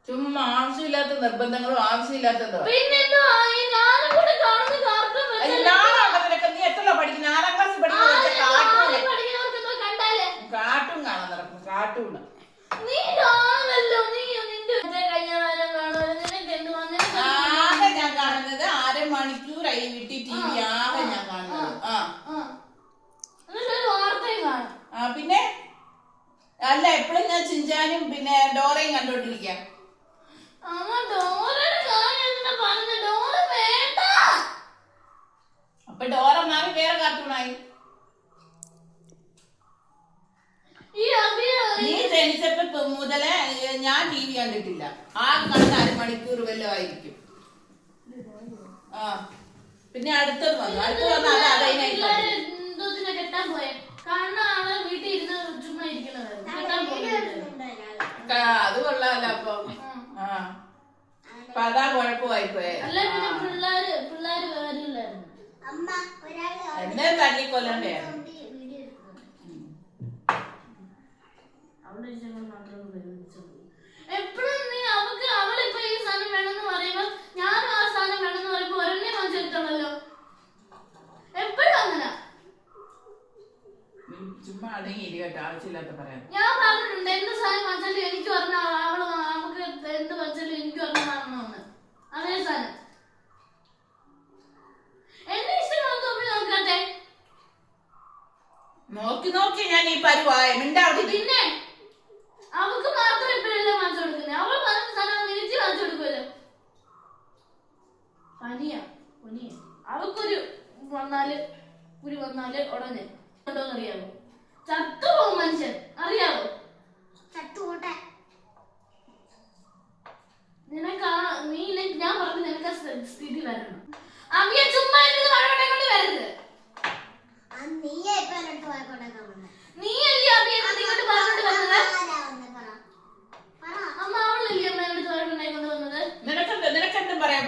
ചുമ്മാ ആവശ്യമില്ലാത്ത നിർബന്ധങ്ങളും ആവശ്യമില്ലാത്തതോ. നീ എത്ര പഠിക്കുന്ന? 6ാം ക്ലാസ് പഠിക്കുന്ന കാർട്ടൂൺ കാണാൻ നടക്കുന്നു. കാർട്ടൂൺ ആകെ ഞാൻ കാണുന്നത് 1/2 മണിക്കൂറായി വീട്ടിൽ TV ആകെ ഞാൻ കാണുന്നത്. പിന്നെ അല്ല എപ്പോഴും ഞാൻ ചിഞ്ചാനും പിന്നെ ഡോറയും കണ്ടോണ്ടിരിക്കാം. അപ്പൊ ഡോറ മാറി വേറെ കാർട്ടൂണായി. നീ ജനിച്ചപ്പോ മുതലേ ഞാൻ TV കണ്ടിട്ടില്ല. ആ കാണുന്ന 1/2 മണിക്കൂർ വല്ലതും ആയിരിക്കും. പിന്നെ അടുത്തത് വന്നു. അത് കൊള്ളാമല്ലോ. അപ്പൊ അതാ കുഴപ്പമായിപ്പോയെ. എന്നെ തല്ലിക്കൊല്ലണ്ടേ? എപ്പോഴും നീ അവളിപ്പോ ഈ സാധനം വേണമെന്ന് പറയുമ്പോ ഞാനും ആ സാധനം വേണമെന്ന് പറയുമ്പോ ഒരെണ്ണേ വാങ്ങിച്ചെടുത്തോളല്ലോ. എപ്പോഴും അങ്ങനെ ചുമ്മാ അടങ്ങി ഇരിക്കട്ടെ. ആവശ്യമില്ലാത്ത പറയാം. ഞാൻ പറഞ്ഞിട്ടുണ്ട് എന്ത് സാധനം വാങ്ങിച്ചാലും എനിക്ക് പറഞ്ഞാൽ നമുക്ക് എന്ത് വാങ്ങിച്ചാലും എനിക്ക് പറഞ്ഞ വാങ്ങണമെന്ന്. അതേ സാധനം എന്റെ ഇഷ്ടം നോക്കട്ടെ. നോക്കി ഞാൻ ഈ പരുവായ മിണ്ടാവിടെ. പിന്നെ അവക്ക് മാത്രം എപ്പോഴെല്ലാം വാങ്ങിച്ചു കൊടുക്കുന്നത്. അവൾ പറഞ്ഞ സാധനം തിരിച്ച് വാങ്ങിച്ചു കൊടുക്കുമല്ലോ. പനിയാ അവക്കൊരു വന്നാല് ഉടനെ ഉണ്ടോന്ന് അറിയാവോ? ചത്തുപോകും മനുഷ്യൻ. അറിയാവോ? ഞാൻ പറഞ്ഞു നിനക്ക് സ്ഥിതി വരണം. അവിയ ചുമ്മാ കൊണ്ട് വരരുത്. നീയല്ലേ അവിയെ കൊണ്ട് പറഞ്ഞോണ്ട് വന്നത്? അമ്മ അവളല്ലേ അമ്മ എന്നോട് കൊണ്ട് വന്നത്? നിനക്കെന്തും പറയാം.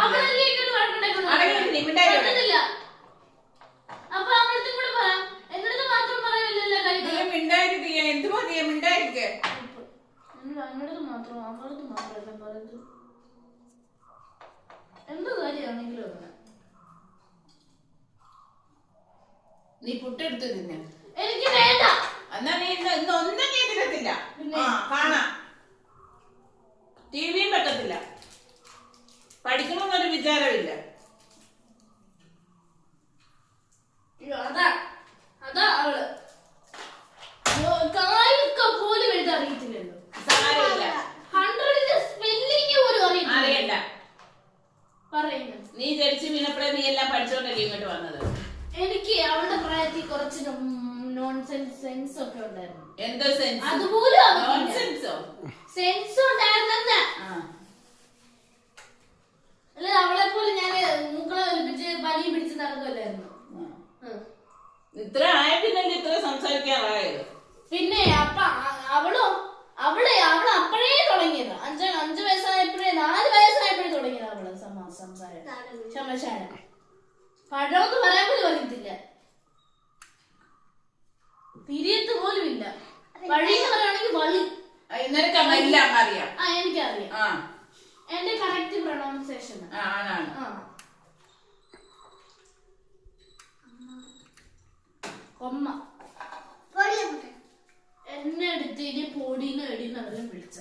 അവളല്ലേ ഇങ്ങോട്ട് വഴക്കുണ്ടാക്കുന്നത്? അപ്പൊ അവളടുത്തും കൂടെ പറയാം. എന്നിടത്ത് മാത്രം പറയല്ലോ കഴിക്കാൻ. എന്ത് മതിയാ മിണ്ടായിരിക്കേ? എന്നോടത്ത് മാത്രം അവളടുത്ത് മാത്രമല്ല പറയുന്നത്. എന്ത് കാര്യമാണെങ്കിലും അങ്ങനെ. നീ പുട്ടെടുത്ത് തിന്നെ. എനിക്ക് വേണ്ട. എന്നാ നീ ഒന്നും കേട്ടില്ല. കാണാം. TV വെക്കത്തില്ല. പഠിക്കണമെന്നൊരു വിചാരമില്ല. അതാ അവള് കായൊക്കെ പോലും എഴുതാൻ അറിയത്തില്ലല്ലോ. 100ന്റെ സ്പെല്ലിംഗ് പോലും അറിയണ്ട. പറയുന്നത് നീ ജനിച്ച് വീണപ്പോഴേ നീ എല്ലാം പഠിച്ചോണ്ടല്ലേ ഇങ്ങോട്ട് വന്നത്. എനിക്ക് അവളുടെ പ്രായത്തിൽ കുറച്ച് നോൺസെൻസ് സെൻസ് ഒക്കെ ഉണ്ടായിരുന്നു. എന്തോ സെൻസ്? അതുപോലും സെൻസ് ഉണ്ടായിരുന്ന അല്ല അവളെ പോലെ ഞാൻ മൂക്കളെ വലിപ്പിച്ച് പനി പിടിച്ച് നടക്കുമല്ലായിരുന്നു. ഇത്ര ആയ പിന്നല്ലേ ഇത്ര സംസാരിക്കാറായത്. പിന്നെ അപ്പൊ അവൾ അപ്പോഴേ തുടങ്ങിയത്. 5 വയസ്സായപ്പോഴേ 4 വയസ്സായപ്പോഴേ തുടങ്ങിയത് അവള് സംസാരം. ശമശാനം പഴമെന്ന് പറയാൻ പോലും അറിയത്തില്ല. തിരിയത്ത് പോലും ഇല്ല. വഴിന്ന് പറയുകയാണെങ്കിൽ വളി. എനിക്കറിയാം. എനിക്കറിയാം. എന്റെ കറക്റ്റ് പ്രൊണൗൺസിയേഷൻ കൊമ്മ. എന്നെ എടുത്ത് ഇനി പൊടിന്ന് എടിന്നെല്ലാം വിളിച്ച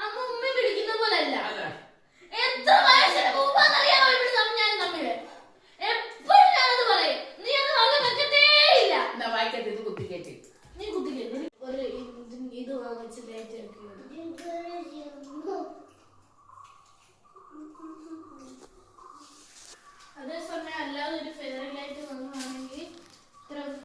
അമ്മ ഉമ്മ വിളിക്കുന്ന പോലല്ല. എത്ര വയസ്സിന് മുമ്പാന്നറിയാമോ ഇവിടെ ഞാൻ തമ്മില് എപ്പോഴും ഞാനത് പറയും. നീ അത് വല്ല വെക്കത്തേ ഇല്ല. വായിക്കട്ടെ. ഇത് കുത്തിക്കേറ്റ്. നീ കുത്തിക്കേറ്റ്. ഒരു ഇത് വാങ്ങിച്ച്